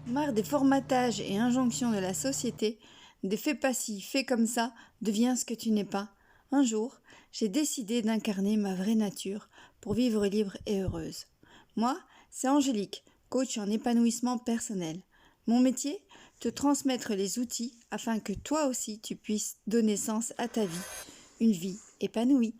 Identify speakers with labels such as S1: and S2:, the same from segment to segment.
S1: Marre des formatages et injonctions de la société, des fais pas ci, fais comme ça, deviens ce que tu n'es pas. Un jour, j'ai décidé d'incarner ma vraie nature pour vivre libre et heureuse. Moi, c'est Angélique, coach en épanouissement personnel. Mon métier, te transmettre les outils afin que toi aussi tu puisses donner sens à ta vie, une vie épanouie.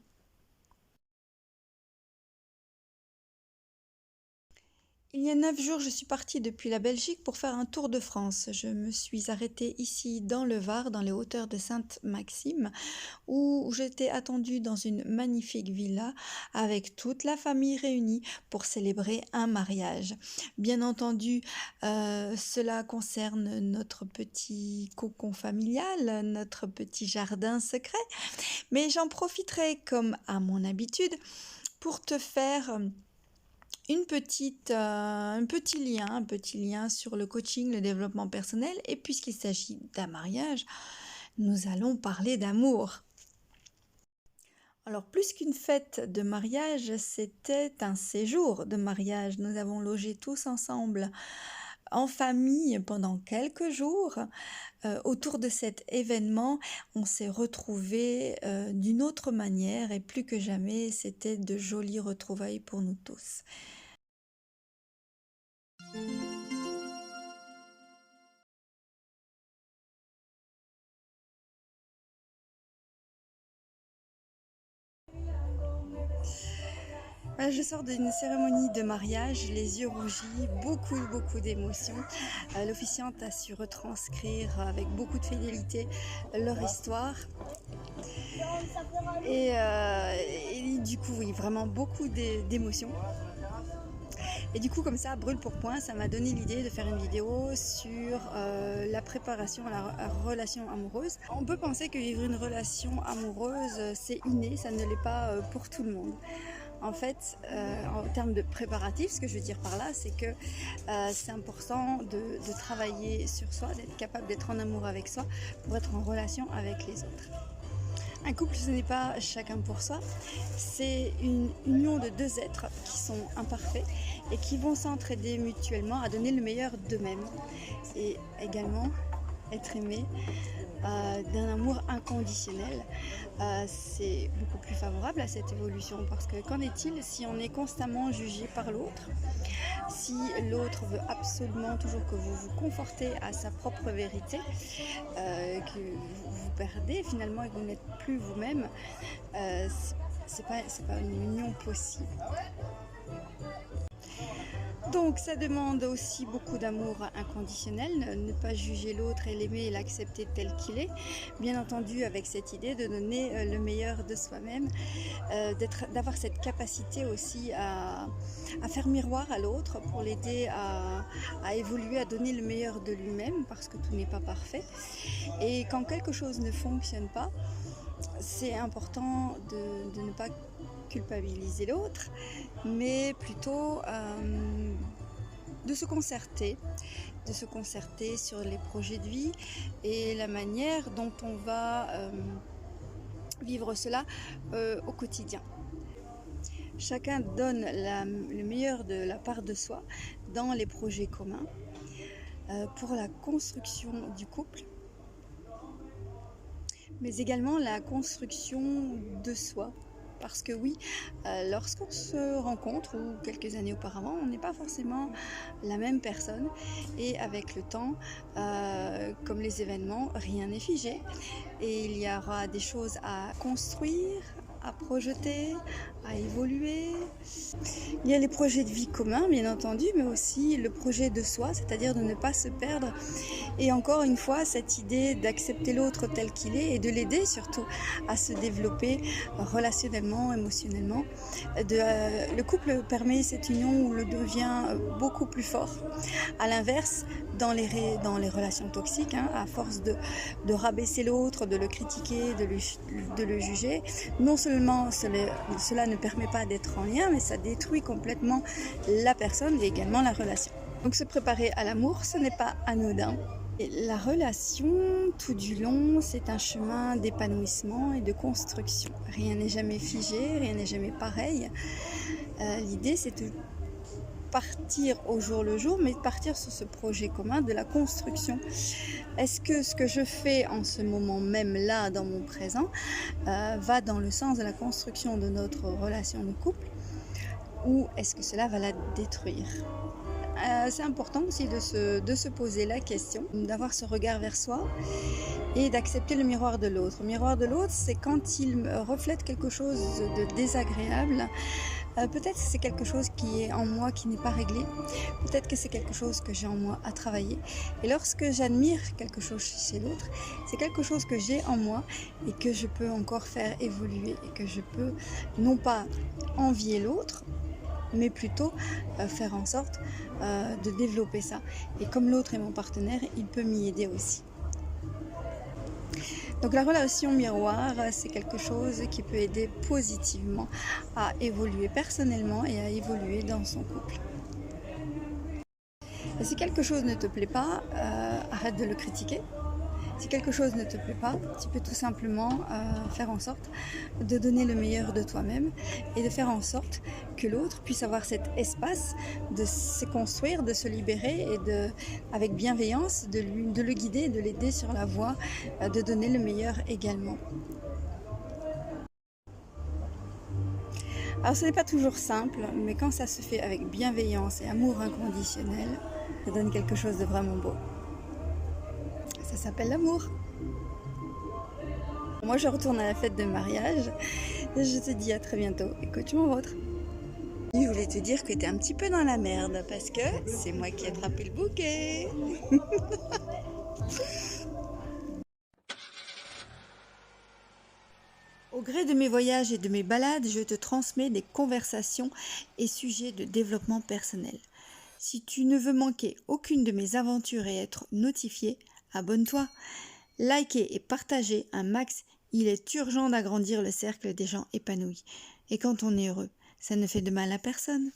S1: Il y a 9 jours, je suis partie depuis la Belgique pour faire un tour de France. Je me suis arrêtée ici dans le Var, dans les hauteurs de Sainte-Maxime, où j'étais attendue dans une magnifique villa avec toute la famille réunie pour célébrer un mariage. Bien entendu, cela concerne notre petit cocon familial, notre petit jardin secret, mais j'en profiterai comme à mon habitude pour te faire un petit lien sur le coaching, le développement personnel. Et puisqu'il s'agit d'un mariage, nous allons parler d'amour. Alors, plus qu'une fête de mariage, c'était un séjour de mariage. Nous avons logé tous ensemble en famille pendant quelques jours. Autour de cet événement, on s'est retrouvés d'une autre manière et plus que jamais, c'était de jolies retrouvailles pour nous tous. Je sors d'une cérémonie de mariage, les yeux rougis, beaucoup d'émotions. L'officiante a su retranscrire avec beaucoup de fidélité leur histoire. Et du coup, oui, vraiment beaucoup d'émotions. Et du coup, comme ça, brûle pour point, ça m'a donné l'idée de faire une vidéo sur la préparation à la relation amoureuse. On peut penser que vivre une relation amoureuse, c'est inné, ça ne l'est pas pour tout le monde. En fait, en termes de préparatifs, ce que je veux dire par là, c'est que c'est important de travailler sur soi, d'être capable d'être en amour avec soi pour être en relation avec les autres. Un couple, ce n'est pas chacun pour soi, c'est une union de deux êtres qui sont imparfaits et qui vont s'entraider mutuellement à donner le meilleur d'eux-mêmes et également être aimés d'un amour inconditionnel. C'est beaucoup plus favorable à cette évolution parce que qu'en est-il si on est constamment jugé par l'autre, si l'autre veut absolument toujours que vous vous confortez à sa propre vérité, que vous perdez finalement et que vous n'êtes plus vous-même, c'est pas une union possible. Donc ça demande aussi beaucoup d'amour inconditionnel, ne pas juger l'autre et l'aimer et l'accepter tel qu'il est, bien entendu avec cette idée de donner le meilleur de soi-même, d'avoir cette capacité aussi à faire miroir à l'autre pour l'aider à évoluer, à donner le meilleur de lui-même parce que tout n'est pas parfait. Et quand quelque chose ne fonctionne pas, c'est important de ne pas culpabiliser l'autre, mais plutôt de se concerter sur les projets de vie et la manière dont on va vivre cela au quotidien. Chacun donne le meilleur de la part de soi dans les projets communs pour la construction du couple, mais également la construction de soi. Parce que oui, lorsqu'on se rencontre ou quelques années auparavant, on n'est pas forcément la même personne. Et avec le temps, comme les événements, rien n'est figé. Et il y aura des choses à construire, à projeter, à évoluer. Il y a les projets de vie communs, bien entendu, mais aussi le projet de soi, c'est-à-dire de ne pas se perdre. Et encore une fois, cette idée d'accepter l'autre tel qu'il est et de l'aider surtout à se développer relationnellement, émotionnellement. Le couple permet cette union où le devient beaucoup plus fort. À l'inverse, dans les relations toxiques, à force de rabaisser l'autre, de le critiquer, de le juger, non seulement cela ne permet pas d'être en lien, mais ça détruit complètement la personne et également la relation. Donc se préparer à l'amour, ce n'est pas anodin. Et la relation, tout du long, c'est un chemin d'épanouissement et de construction. Rien n'est jamais figé, rien n'est jamais pareil. L'idée, c'est partir au jour le jour, mais de partir sur ce projet commun de la construction. Est-ce que ce que je fais en ce moment même là, dans mon présent, va dans le sens de la construction de notre relation de couple, ou est-ce que cela va la détruire? C'est important aussi de se poser la question, d'avoir ce regard vers soi et d'accepter le miroir de l'autre. Le miroir de l'autre, c'est quand il me reflète quelque chose de désagréable. Peut-être que c'est quelque chose qui est en moi qui n'est pas réglé. Peut-être que c'est quelque chose que j'ai en moi à travailler. Et lorsque j'admire quelque chose chez l'autre, c'est quelque chose que j'ai en moi et que je peux encore faire évoluer et que je peux non pas envier l'autre, mais plutôt faire en sorte de développer ça. Et comme l'autre est mon partenaire, il peut m'y aider aussi. Donc la relation miroir, c'est quelque chose qui peut aider positivement à évoluer personnellement et à évoluer dans son couple. Et si quelque chose ne te plaît pas, arrête de le critiquer. Si quelque chose ne te plaît pas, tu peux tout simplement faire en sorte de donner le meilleur de toi-même et de faire en sorte que l'autre puisse avoir cet espace de se construire, de se libérer et avec bienveillance, de le guider, de l'aider sur la voie, de donner le meilleur également. Alors ce n'est pas toujours simple, mais quand ça se fait avec bienveillance et amour inconditionnel, ça donne quelque chose de vraiment beau. Ça s'appelle l'amour. Moi, je retourne à la fête de mariage. Je te dis à très bientôt. Écoute mon vôtre. Je voulais te dire que tu es un petit peu dans la merde parce que c'est moi qui ai attrapé le bouquet. Au gré de mes voyages et de mes balades, je te transmets des conversations et sujets de développement personnel. Si tu ne veux manquer aucune de mes aventures et être notifié, abonne-toi, likez et partagez un max. Il est urgent d'agrandir le cercle des gens épanouis. Et quand on est heureux, ça ne fait de mal à personne.